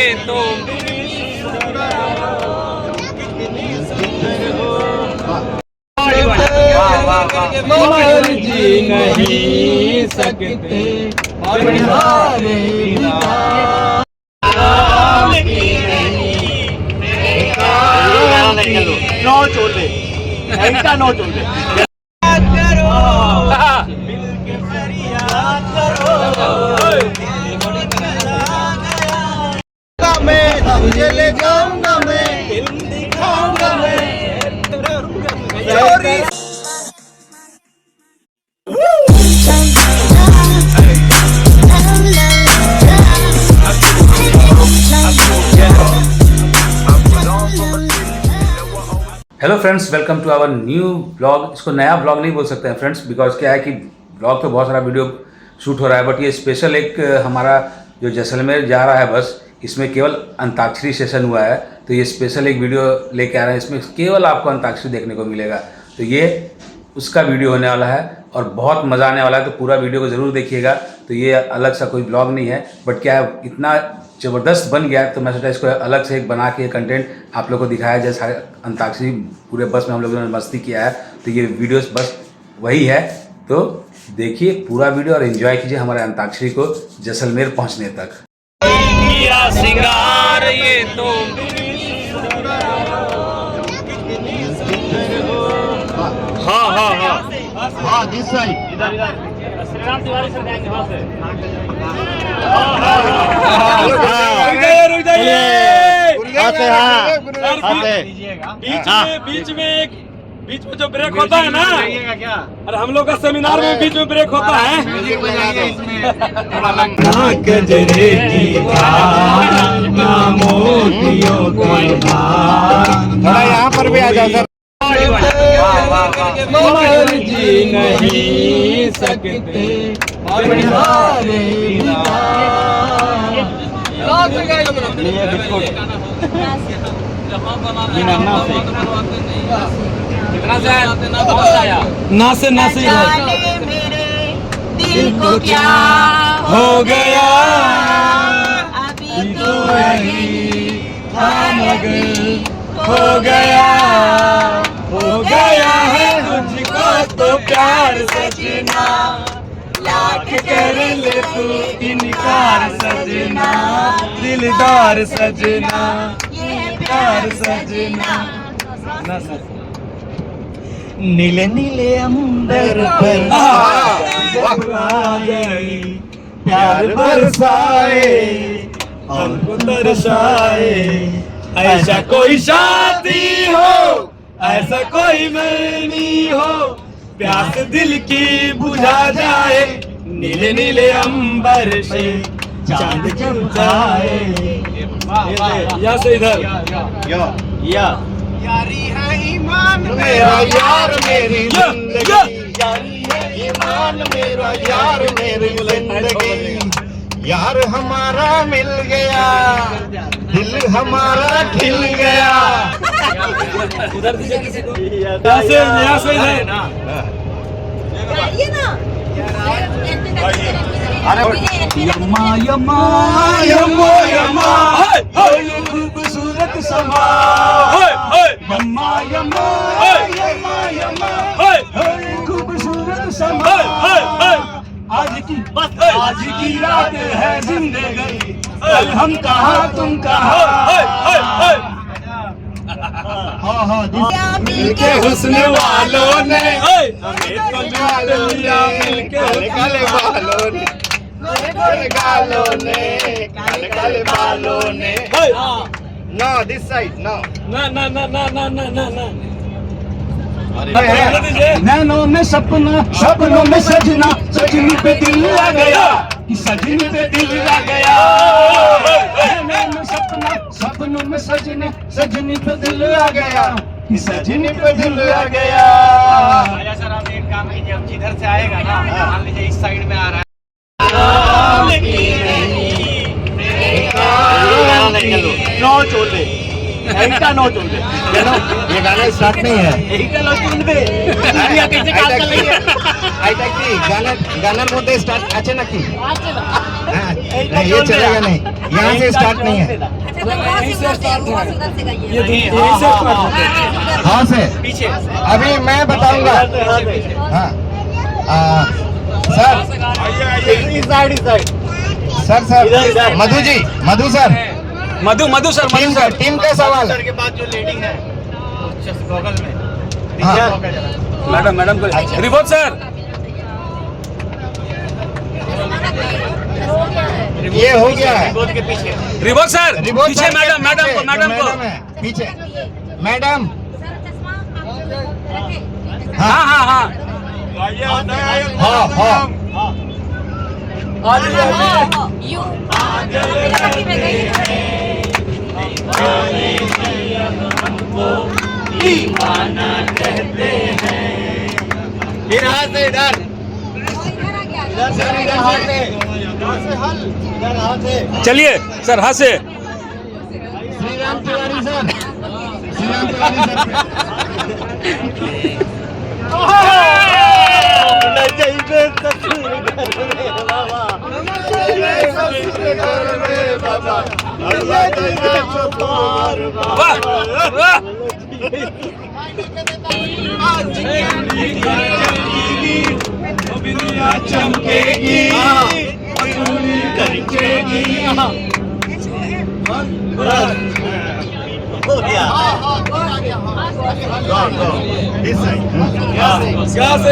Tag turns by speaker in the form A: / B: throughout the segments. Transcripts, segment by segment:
A: ये तो
B: जी नहीं सकते
C: नौ चोले ऐसा नौ चोले मैं तुझे ले जाऊंगा मैं फिल्म दिखाऊंगा मैं
D: hello friends, welcome to our new blog. इसको नया ब्लॉग नहीं बोल सकते हैं फ्रेंड्स, बिकॉज क्या है कि ब्लॉग तो बहुत सारा वीडियो शूट हो रहा है, बट ये स्पेशल एक हमारा जो जैसलमेर जा रहा है बस, इसमें केवल अंताक्षरी सेशन हुआ है, तो ये स्पेशल एक वीडियो लेके आ रहे हैं। इसमें केवल आपको अंताक्षरी देखने को मिलेगा, तो ये उसका वीडियो होने वाला है और बहुत मज़ा आने वाला है, तो पूरा वीडियो को ज़रूर देखिएगा। तो ये अलग सा कोई ब्लॉग नहीं है, बट क्या है इतना ज़बरदस्त बन गया है, तो मैं सोचा इसको अलग से एक बना के कंटेंट आप लोग को दिखाया जाए। सारे अंताक्षरी पूरे बस में हम लोगों ने मस्ती किया है, तो ये वीडियोस बस वही है। तो देखिए पूरा वीडियो और एंजॉय कीजिए हमारे अंताक्षरी को जैसलमेर पहुंचने तक।
A: मेरा सिंगार ये तो
C: हाँ हाँ हाँ हाँ दिस साइड इधर इधर
A: श्री राम तिवारी सर जाएंगे वहाँ से।
B: रुक जाइए बीच में जो ब्रेक होता है ना, अरे हम लोग का सेमिनार में बीच में ब्रेक होता है।
C: यहाँ पर भी आ जाओ सर।
B: जी नहीं सकते ना से
E: मेरे दिल को क्या
B: हो गया,
E: अभी तो वही
B: हो गया है तुझको तो प्यार सजना, लाख कर ले तू इनकार सजना, दिलदार सजना, प्यार सजना। नीले नीले अंबर पर प्यार बरसाए हमको दर्शाए, ऐसा कोई शादी हो, ऐसा कोई मनी हो, प्यास दिल की बुझा जाए, नीले नीले अंबर से चांद जल जाए। यहाँ से इधर या
C: यारी है ईमान मेरा यार मेरी जिंदगी, यारी है ईमान मेरा यार मेरी जिंदगी, यार हमारा मिल गया, दिल हमारा खिल गया।
B: यहाँ से इधर यम्मा यम्मा यम्मा यम्मा खूबसूरत समा, यम्मा यम्मा यम्मा यम्मा खूबसूरत समा। आज की रात है जिंदगी, कल हम कहाँ तुम कहाँ।
C: मिलके हुस्न वालों ने हमें तो लूट लिया, मिलके काले बालों ने, गोरे गालों ने, काले काले बालों ने। No, this side, no.
B: ना नैनों में सपना, सपनों में सजना, सजनी पे दिल आ गया, कि सजनी पे दिल आ गया। नैनों में सपना, सपनों में सजने, सजनी पे दिल आ गया, कि सजनी पे दिल आ गया।
A: सर आप एक काम कीजिए, अब जिधर से आएगा ना, मान लीजिए इस साइड में आ रहा है,
C: नौ चोले ऐसा नौ चोले। ये गाना स्टार्ट नहीं है, गाना गानार मध्य स्टार्ट আছে নাকি? नहीं ये चलेगा नहीं, यहाँ से स्टार्ट नहीं है। हाँ से
A: पीछे
C: अभी मैं बताऊंगा। हाँ सर सर मधु जी, मधु सर,
D: मधु सर
C: टीम का सवाल है।
A: सर के बाद जो लेडी है just बगल में
C: हाँ।
A: पीछे मौका जरा।
D: मैडम को रिपोर्ट सर।
C: ये हो गया है
A: बोर्ड के पीछे
D: रिपोर्ट सर
C: रिपोर्ट
D: पीछे
C: सर के
D: मैडम
C: पीछे,
D: को
C: जो है, पीछे मैडम।
D: हाँ हाँ हाँ
C: हाँ हाँ
A: इधर से इधर
D: चलिए सर हाँ से।
C: श्री राम तिवारी सर, श्री राम तिवारी
D: वाह वाह
C: चमकेगी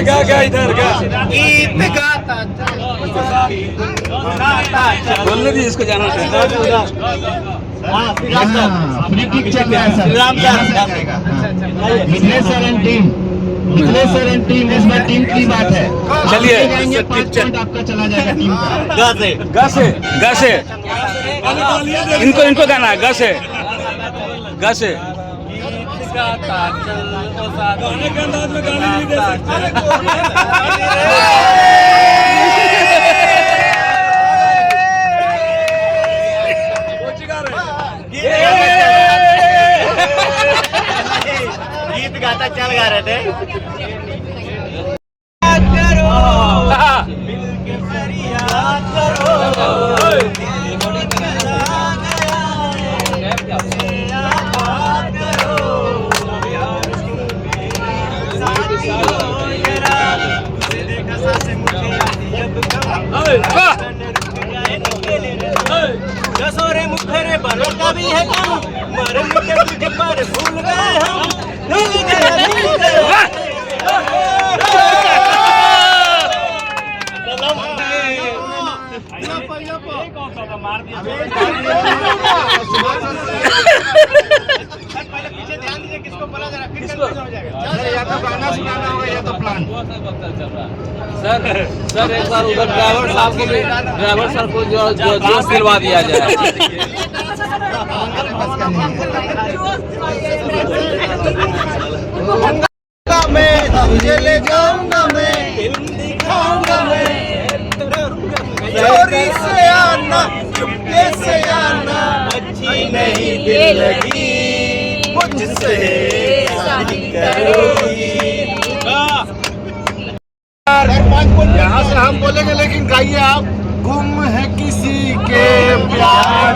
D: क्या इधर का
A: गीत गाता
D: बोलने दीजिए इसको जाना
C: फ्री किक चल रहा है sir. Mithileshwar and team, Mithileshwar and team, इसमें टीम की बात है।
D: चलिए।
C: आप जाएंगे 5 पॉइंट आपका चला जाएगा टीम का।
D: गा से इनको गाना है गा से
A: गीत गाता चल गा रहे थे। दसोरे मुखरे बनो कभी है कम मर मिटे तुझे पर भूल गए हम भूल गए पहले पीछे ध्यान दीजिए किसको बोला जरा फिर हो जाएगा।
C: या तो गाना सुनाना होगा या तो प्लान।
F: सर एक बार उधर ड्राइवर साहब को जो दिलवा दिया जाए।
C: मैं तुझे ले जाऊंगा, मैं फिल्म दिखाऊंगा, मैं चोरी से आना चुपके से आना अच्छी नहीं दिल लगी मुझसे शादी करोगी। यहाँ से हम बोलेंगे लेकिन गाइए आप। गुम है किसी के प्यार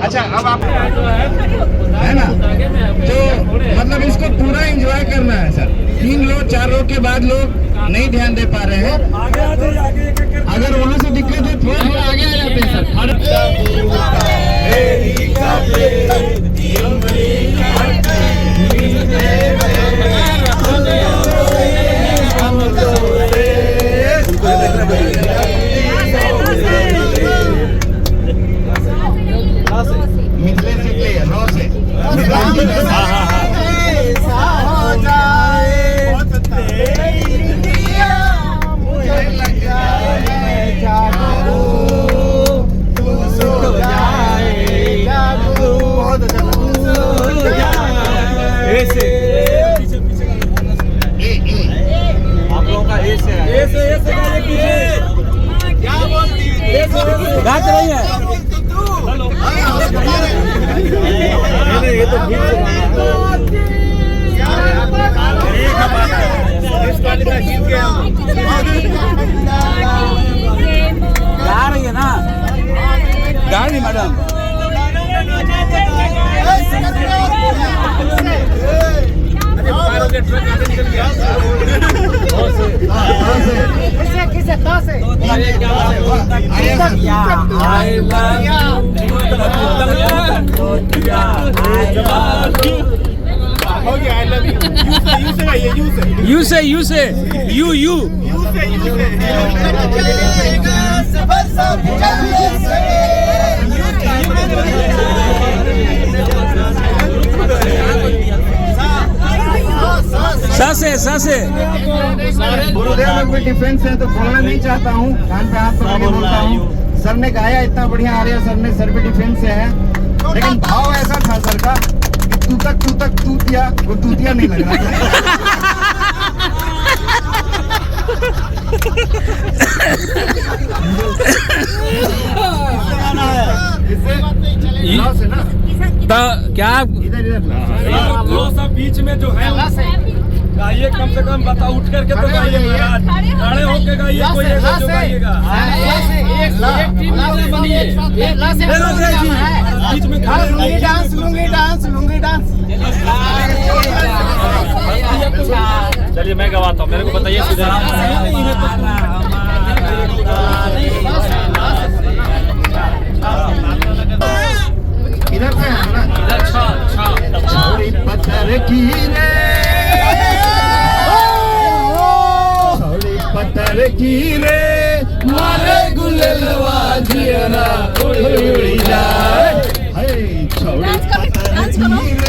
C: अच्छा अब आप है ना, तो मतलब इसको पूरा एंजॉय करना है सर। 3 रो 4 रो के बाद लोग नहीं ध्यान दे पा रहे हैं। अगर वहाँ से दिक्कत है थोड़ा थोड़ा आगे आ जाते हैं सर। मिथिलेश से प्ले रो से
D: गाते रही है।
C: ये तो हो गया I love you
F: You say, you say, you. सासे
C: गुरुदेव में कोई डिफरेंस है तो बोलना नहीं चाहता हूँ, कान पे हाथ पकड़ के बोलता हूँ। सर ने गाया इतना बढ़िया आ रहा है, सर ने सर पे डिफरेंस से है, लेकिन भाव ऐसा था सर का कि तू तक तूतिया, वो तूतिया नहीं लग रहा था। लॉस है ना,
F: तो क्या
C: इधर
G: बीच में जो है गाइए, कम से कम बता उठ करके तो गाइए महाराज, खड़े होके गाइए, कोई एक जो गाइएगा बीच में
C: लुंगी डांस।
G: चलिए मैं गवाता हूँ, मेरे को बताइए
C: इधर पे है ना, छोड़ी पत्थर की रे, छोड़ी पत्थर की रे, मारे गुललवा जियरा उड़ी उड़ी जाए, छोड़ी पत्थर की